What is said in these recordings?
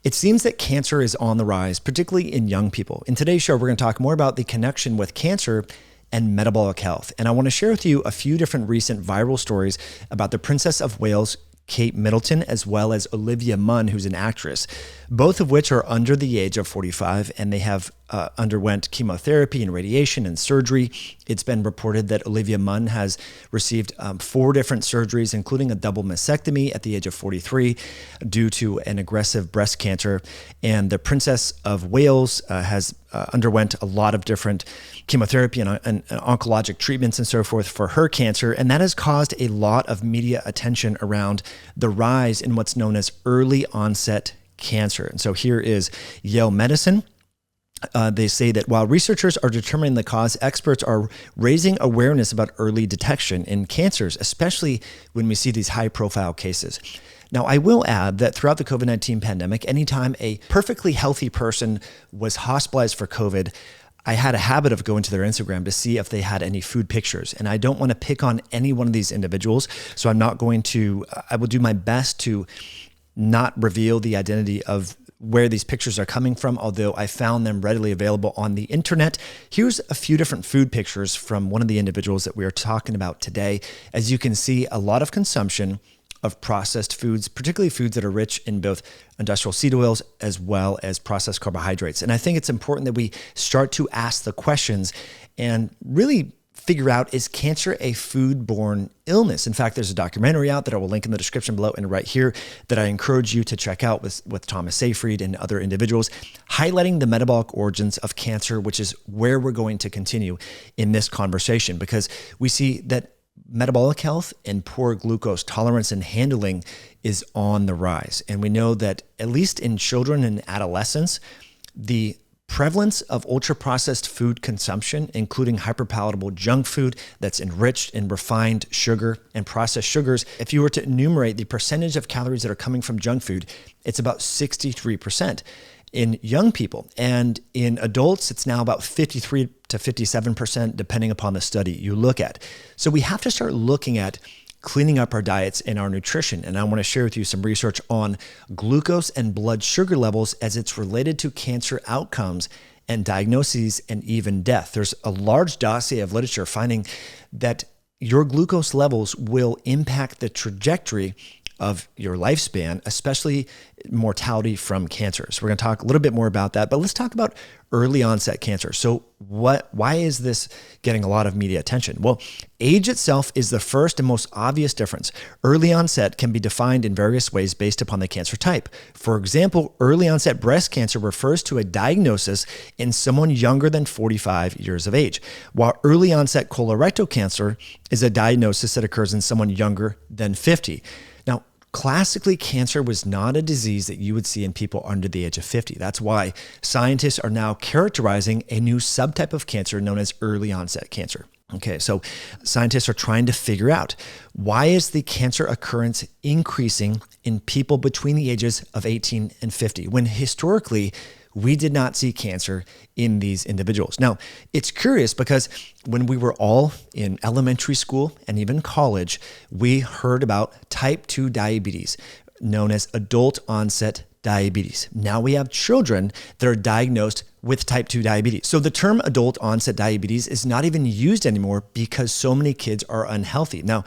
It seems that cancer is on the rise, particularly in young people. In today's show, we're going to talk more about the connection with cancer and metabolic health. And I want to share with you a few different recent viral stories about the Princess of Wales, Kate Middleton, as well as Olivia Munn, who's an actress, both of which are under the age of 45, and they have underwent chemotherapy and radiation and surgery. It's been reported that Olivia Munn has received 4 different surgeries, including a double mastectomy at the age of 43 due to an aggressive breast cancer. And the Princess of Wales has underwent a lot of different chemotherapy and oncologic treatments and so forth for her cancer. And that has caused a lot of media attention around the rise in what's known as early onset cancer. And so here is Yale Medicine. They say that while researchers are determining the cause, experts are raising awareness about early detection in cancers, especially when we see these high-profile cases. Now, I will add that throughout the COVID-19 pandemic, anytime a perfectly healthy person was hospitalized for COVID, I had a habit of going to their Instagram to see if they had any food pictures. And I don't want to pick on any one of these individuals, so I will do my best to not reveal the identity of where these pictures are coming from, although I found them readily available on the internet. Here's a few different food pictures from one of the individuals that we are talking about today. As you can see, a lot of consumption of processed foods, particularly foods that are rich in both industrial seed oils as well as processed carbohydrates. And I think it's important that we start to ask the questions and really figure out, is cancer a foodborne illness? In fact, there's a documentary out that I will link in the description below and right here that I encourage you to check out with Thomas Seyfried and other individuals, highlighting the metabolic origins of cancer, which is where we're going to continue in this conversation, because we see that metabolic health and poor glucose tolerance and handling is on the rise. And we know that at least in children and adolescents, the prevalence of ultra-processed food consumption, including hyperpalatable junk food that's enriched in refined sugar and processed sugars, if you were to enumerate the percentage of calories that are coming from junk food, it's about 63% in young people. And in adults, it's now about 53 to 57%, depending upon the study you look at. So we have to start looking at cleaning up our diets and our nutrition. And I want to share with you some research on glucose and blood sugar levels as it's related to cancer outcomes and diagnoses and even death. There's a large dossier of literature finding that your glucose levels will impact the trajectory of your lifespan, especially mortality from cancer. So we're going to talk a little bit more about that, but let's talk about early onset cancer. So why is this getting a lot of media attention? Well, age itself is the first and most obvious difference. Early onset can be defined in various ways based upon the cancer type. For example, early onset breast cancer refers to a diagnosis in someone younger than 45 years of age, while early onset colorectal cancer is a diagnosis that occurs in someone younger than 50. Now, classically, cancer was not a disease that you would see in people under the age of 50. That's why scientists are now characterizing a new subtype of cancer known as early onset cancer. Okay, so scientists are trying to figure out, why is the cancer occurrence increasing in people between the ages of 18 and 50, when historically we did not see cancer in these individuals. Now, it's curious because when we were all in elementary school and even college, we heard about type 2 diabetes, known as adult onset diabetes. Now we have children that are diagnosed with type 2 diabetes. So the term adult onset diabetes is not even used anymore because so many kids are unhealthy. Now,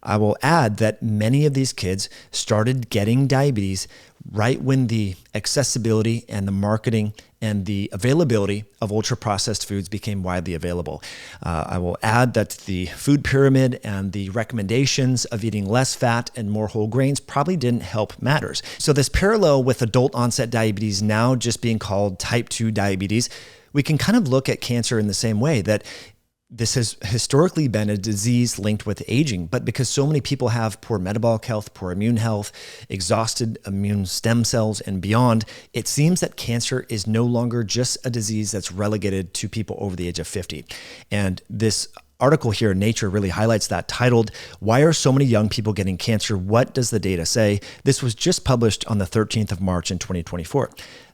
I will add that many of these kids started getting diabetes right when the accessibility and the marketing and the availability of ultra-processed foods became widely available. I will add that the food pyramid and the recommendations of eating less fat and more whole grains probably didn't help matters. So this parallel with adult onset diabetes now just being called type 2 diabetes, we can kind of look at cancer in the same way, that this has historically been a disease linked with aging, but because so many people have poor metabolic health, poor immune health, exhausted immune stem cells and beyond, it seems that cancer is no longer just a disease that's relegated to people over the age of 50. And this article here in Nature really highlights that, titled, "Why Are So Many Young People Getting Cancer? What Does the Data Say?" This was just published on the 13th of March in 2024.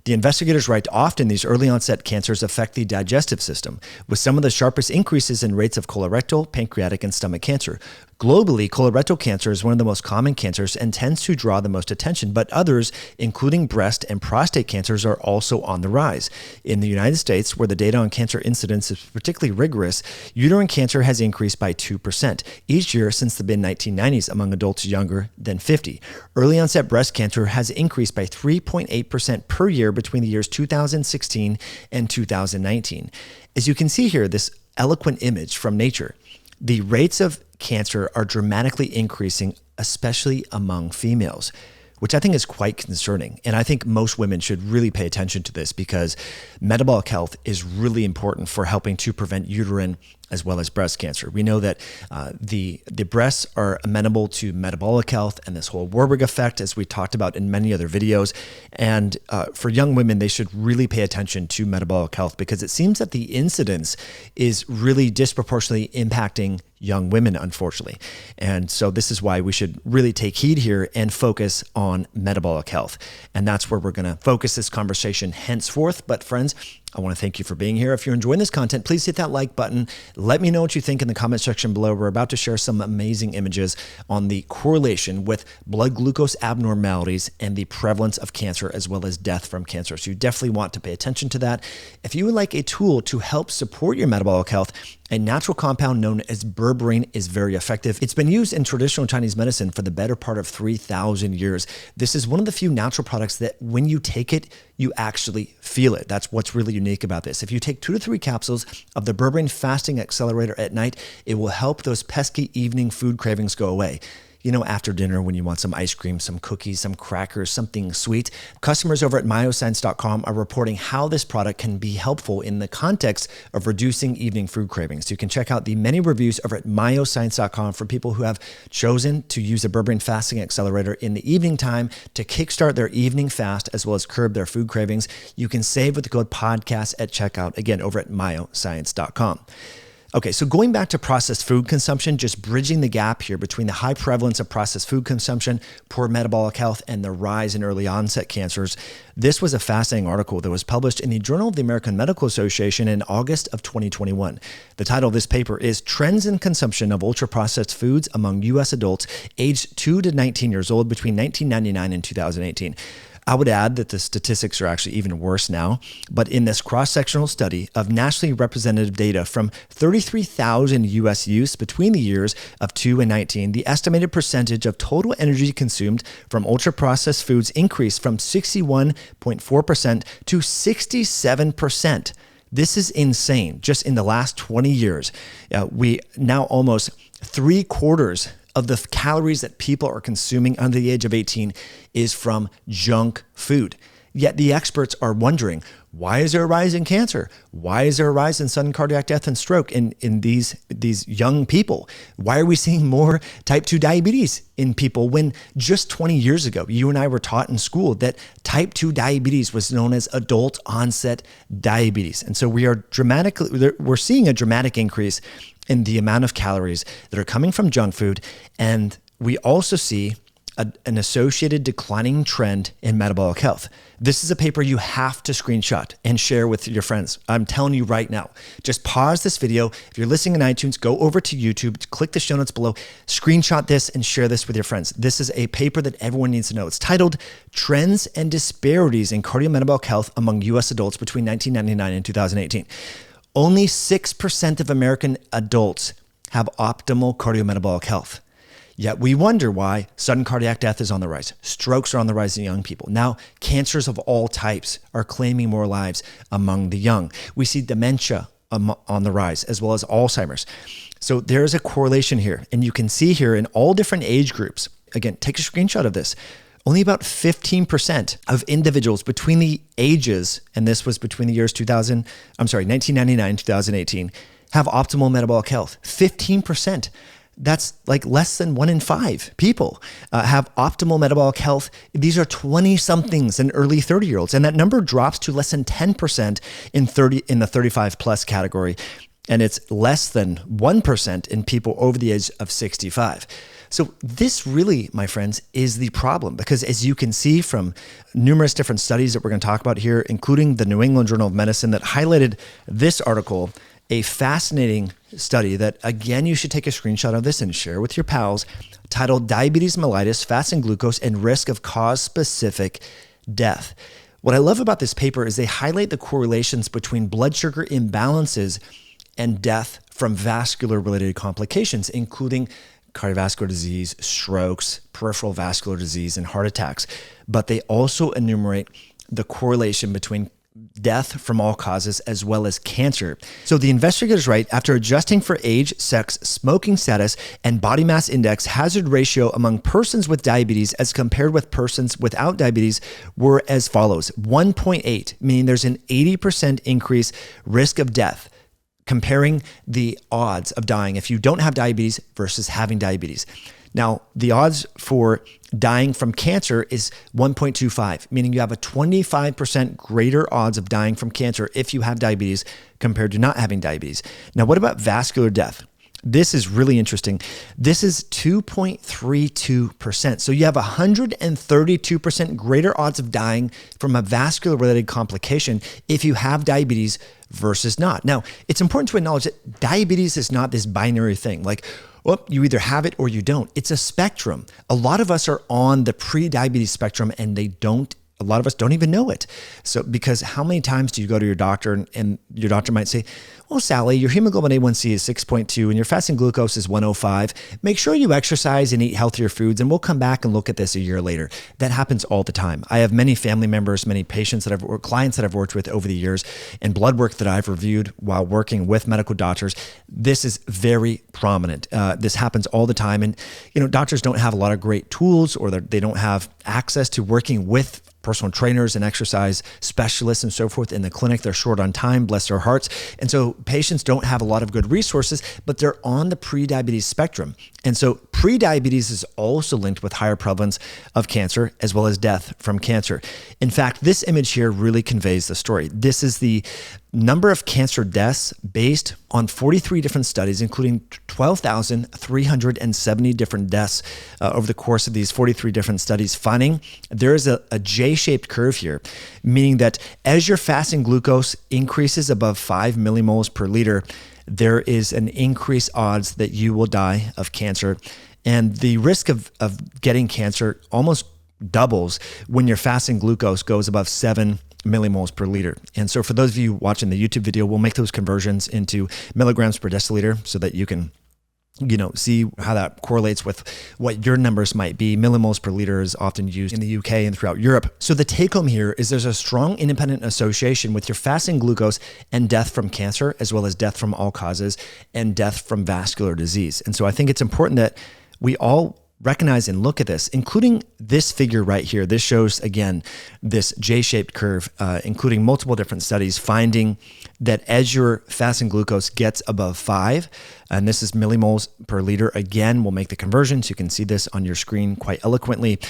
The investigators write often these early onset cancers affect the digestive system, with some of the sharpest increases in rates of colorectal, pancreatic, and stomach cancer. Globally, colorectal cancer is one of the most common cancers and tends to draw the most attention, but others, including breast and prostate cancers, are also on the rise. In the United States, where the data on cancer incidence is particularly rigorous, uterine cancer has increased by 2% each year since the mid-1990s among adults younger than 50. Early onset breast cancer has increased by 3.8% per year between the years 2016 and 2019. As you can see here, this eloquent image from nature, the rates of cancer are dramatically increasing, especially among females, which I think is quite concerning. And I think most women should really pay attention to this because metabolic health is really important for helping to prevent uterine as well as breast cancer. We know that the breasts are amenable to metabolic health and this whole Warburg effect, as we talked about in many other videos. And for young women, they should really pay attention to metabolic health because it seems that the incidence is really disproportionately impacting young women, unfortunately. And so this is why we should really take heed here and focus on metabolic health. And that's where we're going to focus this conversation henceforth. But friends, I want to thank you for being here. If you're enjoying this content, please hit that like button. Let me know what you think in the comment section below. We're about to share some amazing images on the correlation with blood glucose abnormalities and the prevalence of cancer as well as death from cancer. So you definitely want to pay attention to that. If you would like a tool to help support your metabolic health, a natural compound known as berberine is very effective. It's been used in traditional Chinese medicine for the better part of 3,000 years. This is one of the few natural products that when you take it, you actually feel it. That's what's really unique about this. If you take 2 to 3 capsules of the berberine fasting accelerator at night, it will help those pesky evening food cravings go away. You know, after dinner when you want some ice cream, some cookies, some crackers, something sweet. Customers over at myoscience.com are reporting how this product can be helpful in the context of reducing evening food cravings. You can check out the many reviews over at myoscience.com for people who have chosen to use the berberine fasting accelerator in the evening time to kickstart their evening fast as well as curb their food cravings. You can save with the code podcast at checkout, again, over at myoscience.com. Okay, so going back to processed food consumption, just bridging the gap here between the high prevalence of processed food consumption, poor metabolic health, and the rise in early onset cancers. This was a fascinating article that was published in the Journal of the American Medical Association in August of 2021. The title of this paper is Trends in Consumption of Ultra-Processed Foods Among U.S. Adults Aged 2 to 19 Years Old Between 1999 and 2018. I would add that the statistics are actually even worse now, but in this cross-sectional study of nationally representative data from 33,000 U.S. youths between the years of 2 and 19, the estimated percentage of total energy consumed from ultra-processed foods increased from 61.4% to 67%. This is insane. Just in the last 20 years, we now almost 3/4 of the calories that people are consuming under the age of 18 is from junk food. Yet the experts are wondering, why is there a rise in cancer? Why is there a rise in sudden cardiac death and stroke in these young people? Why are we seeing more type 2 diabetes in people when just 20 years ago, you and I were taught in school that type 2 diabetes was known as adult onset diabetes. And so we're seeing a dramatic increase in the amount of calories that are coming from junk food. And we also see an associated declining trend in metabolic health. This is a paper you have to screenshot and share with your friends. I'm telling you right now, just pause this video. If you're listening in iTunes, go over to YouTube, click the show notes below, screenshot this and share this with your friends. This is a paper that everyone needs to know. It's titled Trends and Disparities in Cardiometabolic Health Among U.S. Adults Between 1999 and 2018. Only 6% of American adults have optimal cardiometabolic health. Yet we wonder why sudden cardiac death is on the rise. Strokes are on the rise in young people. Now, cancers of all types are claiming more lives among the young. We see dementia on the rise, as well as Alzheimer's. So there's a correlation here. And you can see here in all different age groups, again, take a screenshot of this. Only about 15% of individuals between the ages, and this was between the years 1999 and 2018, have optimal metabolic health. 15%. That's like less than 1 in 5 people have optimal metabolic health. These are 20-somethings and early 30-year-olds. And that number drops to less than 10% in the 35 plus category. And it's less than 1% in people over the age of 65. So this really, my friends, is the problem, because as you can see from numerous different studies that we're going to talk about here, including the New England Journal of Medicine that highlighted this article, a fascinating study that, again, you should take a screenshot of this and share with your pals, titled Diabetes Mellitus, Fasting Glucose, and Risk of Cause-Specific Death. What I love about this paper is they highlight the correlations between blood sugar imbalances and death from vascular-related complications, including cardiovascular disease, strokes, peripheral vascular disease, and heart attacks. But they also enumerate the correlation between death from all causes as well as cancer. So the investigators write, after adjusting for age, sex, smoking status, and body mass index, hazard ratio among persons with diabetes as compared with persons without diabetes were as follows: 1.8, meaning there's an 80% increase risk of death, comparing the odds of dying if you don't have diabetes versus having diabetes. Now, the odds for dying from cancer is 1.25, meaning you have a 25% greater odds of dying from cancer if you have diabetes compared to not having diabetes. Now, what about vascular death? This is really interesting. This is 2.32%. So you have 132% greater odds of dying from a vascular-related complication if you have diabetes versus not. Now, it's important to acknowledge that diabetes is not this binary thing. Like, well, you either have it or you don't. It's a spectrum. A lot of us are on the pre-diabetes spectrum, and a lot of us don't even know it. So, because how many times do you go to your doctor and your doctor might say, well, Sally, your hemoglobin A1C is 6.2 and your fasting glucose is 105. Make sure you exercise and eat healthier foods, and we'll come back and look at this a year later. That happens all the time. I have many family members, many patients or clients that I've worked with over the years, and blood work that I've reviewed while working with medical doctors. This is very prominent. This happens all the time. And, doctors don't have a lot of great tools, or they don't have access to working with personal trainers and exercise specialists and so forth in the clinic. They're short on time, bless their hearts. And so patients don't have a lot of good resources, but they're on the pre-diabetes spectrum. And so pre-diabetes is also linked with higher prevalence of cancer as well as death from cancer. In fact, this image here really conveys the story. This is the number of cancer deaths based on 43 different studies, including 12,370 different deaths over the course of these 43 different studies, finding there is a J-shaped curve here, meaning that as your fasting glucose increases above 5 millimoles per liter, there is an increased odds that you will die of cancer. And the risk of getting cancer almost doubles when your fasting glucose goes above 7 millimoles per liter. And so for those of you watching the YouTube video, we'll make those conversions into milligrams per deciliter so that you can see how that correlates with what your numbers might be. Millimoles per liter is often used in the UK and throughout Europe. So the take home here is there's a strong independent association with your fasting glucose and death from cancer, as well as death from all causes and death from vascular disease. And so I think it's important that we all recognize and look at this, including this figure right here. This shows, again, this J-shaped curve, including multiple different studies, finding that as your fasting glucose gets above 5, and this is millimoles per liter, again, we'll make the conversion so you can see this on your screen quite eloquently.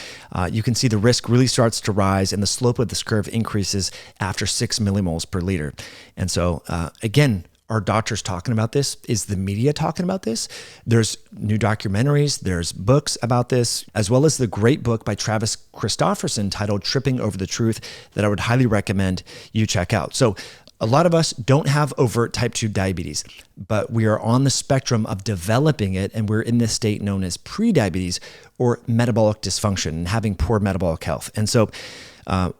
You can see the risk really starts to rise, and the slope of this curve increases after 6 millimoles per liter. And so, again, are doctors talking about this? Is the media talking about this? There's new documentaries, there's books about this, as well as the great book by Travis Christofferson titled Tripping Over the Truth that I would highly recommend you check out. So a lot of us don't have overt type 2 diabetes, but we are on the spectrum of developing it, and we're in this state known as prediabetes or metabolic dysfunction and having poor metabolic health. And so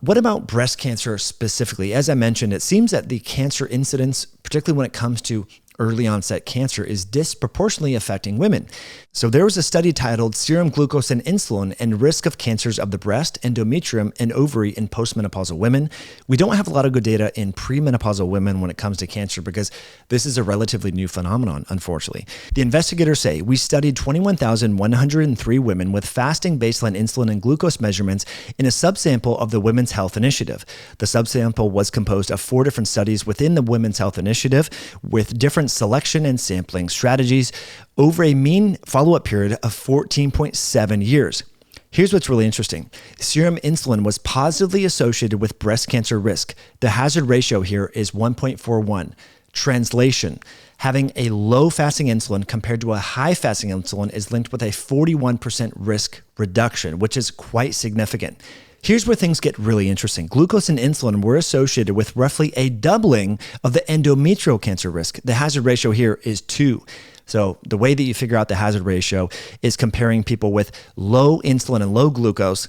what about breast cancer specifically? As I mentioned, it seems that the cancer incidence, particularly when it comes to early onset cancer, is disproportionately affecting women. So there was a study titled Serum, Glucose, and Insulin and Risk of Cancers of the Breast, Endometrium, and Ovary in Postmenopausal Women. We don't have a lot of good data in premenopausal women when it comes to cancer because this is a relatively new phenomenon, unfortunately. The investigators say, we studied 21,103 women with fasting baseline insulin and glucose measurements in a subsample of the Women's Health Initiative. The subsample was composed of 4 different studies within the Women's Health Initiative with different selection and sampling strategies over a mean follow-up period of 14.7 years. Here's what's really interesting. Serum insulin was positively associated with breast cancer risk. The hazard ratio here is 1.41. Translation: having a low fasting insulin compared to a high fasting insulin is linked with a 41% risk reduction, which is quite significant. Here's where things get really interesting. Glucose and insulin were associated with roughly a doubling of the endometrial cancer risk. The hazard ratio here is 2. So the way that you figure out the hazard ratio is comparing people with low insulin and low glucose.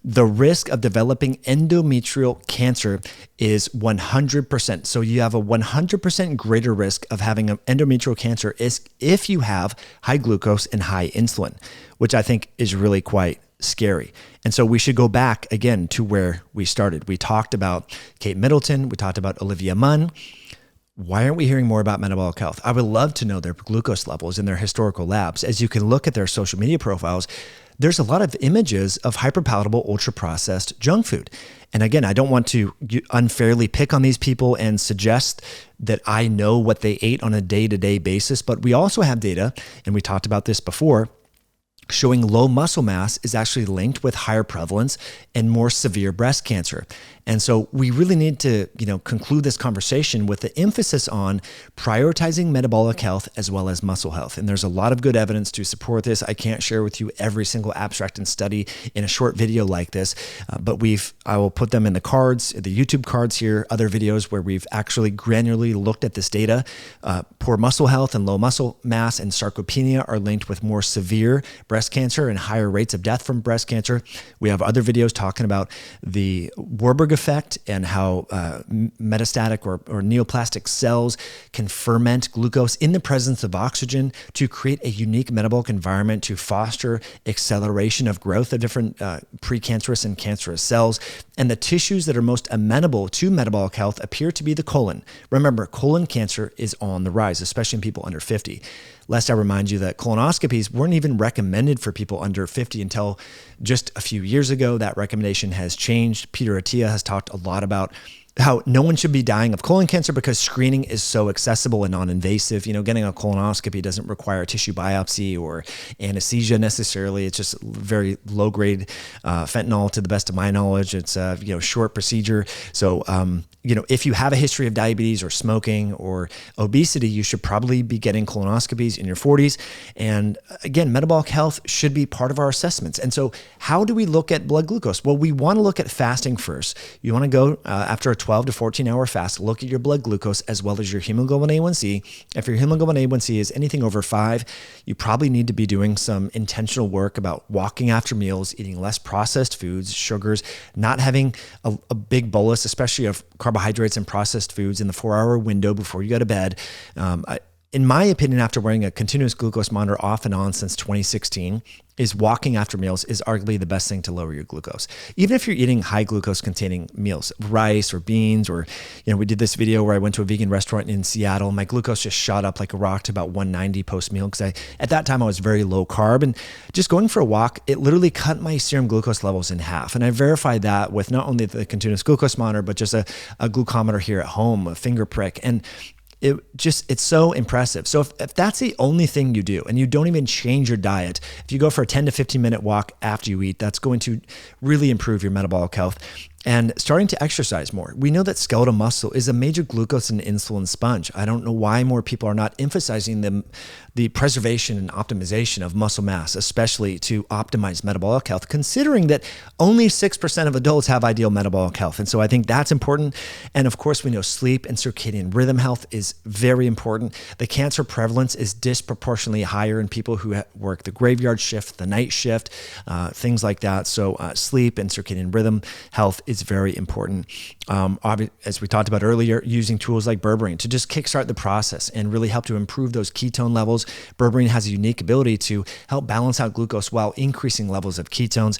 The risk of developing endometrial cancer is 100%. So you have a 100% greater risk of having an endometrial cancer if you have high glucose and high insulin, which I think is really quite scary. And so we should go back again to where we started. We talked about Kate Middleton. We talked about Olivia Munn. Why aren't we hearing more about metabolic health? I would love to know their glucose levels in their historical labs. As you can look at their social media profiles, there's a lot of images of hyperpalatable, ultra-processed junk food. And again, I don't want to unfairly pick on these people and suggest that I know what they ate on a day-to-day basis, but we also have data, and we talked about this before, showing low muscle mass is actually linked with higher prevalence and more severe breast cancer. And so we really need to, conclude this conversation with the emphasis on prioritizing metabolic health as well as muscle health. And there's a lot of good evidence to support this. I can't share with you every single abstract and study in a short video like this, but I will put them in the cards, the YouTube cards here, other videos where we've actually granularly looked at this data. Poor muscle health and low muscle mass and sarcopenia are linked with more severe breast cancer and higher rates of death from breast cancer. We have other videos talking about the Warburg effect and how metastatic or neoplastic cells can ferment glucose in the presence of oxygen to create a unique metabolic environment to foster acceleration of growth of different precancerous and cancerous cells. And the tissues that are most amenable to metabolic health appear to be the colon. Remember, colon cancer is on the rise, especially in people under 50. Lest I remind you that colonoscopies weren't even recommended for people under 50 until just a few years ago. That recommendation has changed. Peter Attia has talked a lot about how no one should be dying of colon cancer because screening is so accessible and non-invasive. Getting a colonoscopy doesn't require a tissue biopsy or anesthesia necessarily. It's just very low-grade fentanyl, to the best of my knowledge. It's a short procedure. So if you have a history of diabetes or smoking or obesity, you should probably be getting colonoscopies in your 40s. And again, metabolic health should be part of our assessments. And so how do we look at blood glucose? Well, we want to look at fasting first. You want to go after a 12 to 14 hour fast, look at your blood glucose as well as your hemoglobin A1C. If your hemoglobin A1C is anything over 5, you probably need to be doing some intentional work about walking after meals, eating less processed foods, sugars, not having a big bolus, especially of carbohydrates and processed foods in the 4-hour window before you go to bed. In my opinion, after wearing a continuous glucose monitor off and on since 2016, is walking after meals is arguably the best thing to lower your glucose. Even if you're eating high glucose containing meals, rice or beans, or, we did this video where I went to a vegan restaurant in Seattle. My glucose just shot up like a rock to about 190 post meal because at that time I was very low carb, and just going for a walk, it literally cut my serum glucose levels in half. And I verified that with not only the continuous glucose monitor, but just a glucometer here at home, a finger prick. And it's so impressive. So if that's the only thing you do and you don't even change your diet, if you go for a 10 to 15 minute walk after you eat, that's going to really improve your metabolic health. And starting to exercise more. We know that skeletal muscle is a major glucose and insulin sponge. I don't know why more people are not emphasizing the preservation and optimization of muscle mass, especially to optimize metabolic health, considering that only 6% of adults have ideal metabolic health. And so I think that's important. And of course, we know sleep and circadian rhythm health is very important. The cancer prevalence is disproportionately higher in people who work the graveyard shift, the night shift, things like that. So sleep and circadian rhythm health is very important. As we talked about earlier, using tools like berberine to just kickstart the process and really help to improve those ketone levels. Berberine has a unique ability to help balance out glucose while increasing levels of ketones.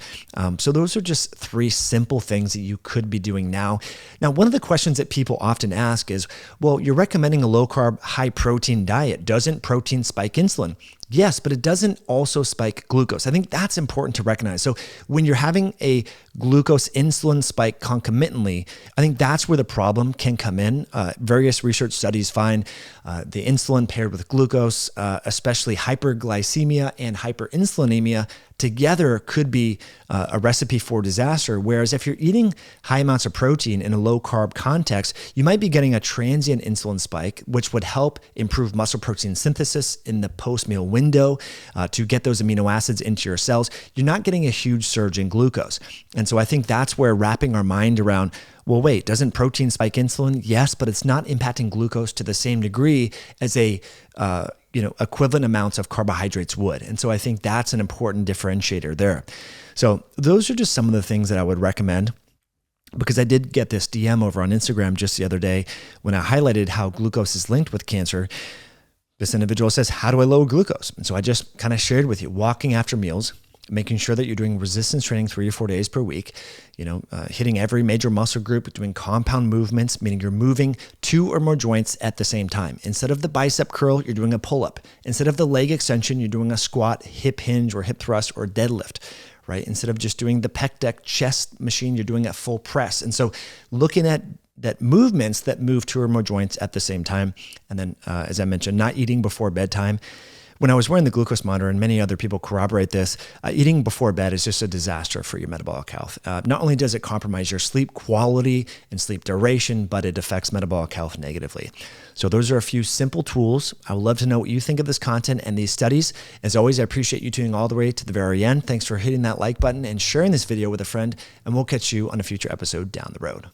So those are just 3 simple things that you could be doing now. Now, one of the questions that people often ask is, well, you're recommending a low carb, high protein diet. Doesn't protein spike insulin? Yes, but it doesn't also spike glucose. I think that's important to recognize. So when you're having a glucose insulin spike concomitantly, I think that's where the problem can come in. Various research studies find the insulin paired with glucose, especially hyperglycemia and hyperinsulinemia, together could be a recipe for disaster. Whereas if you're eating high amounts of protein in a low carb context, you might be getting a transient insulin spike, which would help improve muscle protein synthesis in the post-meal window to get those amino acids into your cells. You're not getting a huge surge in glucose. And so I think that's where wrapping our mind around, well, wait, doesn't protein spike insulin? Yes, but it's not impacting glucose to the same degree as equivalent amounts of carbohydrates would. And so I think that's an important differentiator there. So those are just some of the things that I would recommend, because I did get this DM over on Instagram just the other day when I highlighted how glucose is linked with cancer. This individual says, how do I lower glucose? And so I just kind of shared with you, walking after meals, making sure that you're doing resistance training 3 or 4 days per week, hitting every major muscle group, doing compound movements, meaning you're moving 2 or more joints at the same time. Instead of the bicep curl, you're doing a pull-up. Instead of the leg extension, you're doing a squat, hip hinge, or hip thrust, or deadlift, right? Instead of just doing the pec deck chest machine, you're doing a full press. And so looking at that movements that move 2 or more joints at the same time. And then, as I mentioned, not eating before bedtime. When I was wearing the glucose monitor, and many other people corroborate this, eating before bed is just a disaster for your metabolic health. Not only does it compromise your sleep quality and sleep duration, but it affects metabolic health negatively. So those are a few simple tools. I would love to know what you think of this content and these studies. As always, I appreciate you tuning all the way to the very end. Thanks for hitting that like button and sharing this video with a friend, and we'll catch you on a future episode down the road.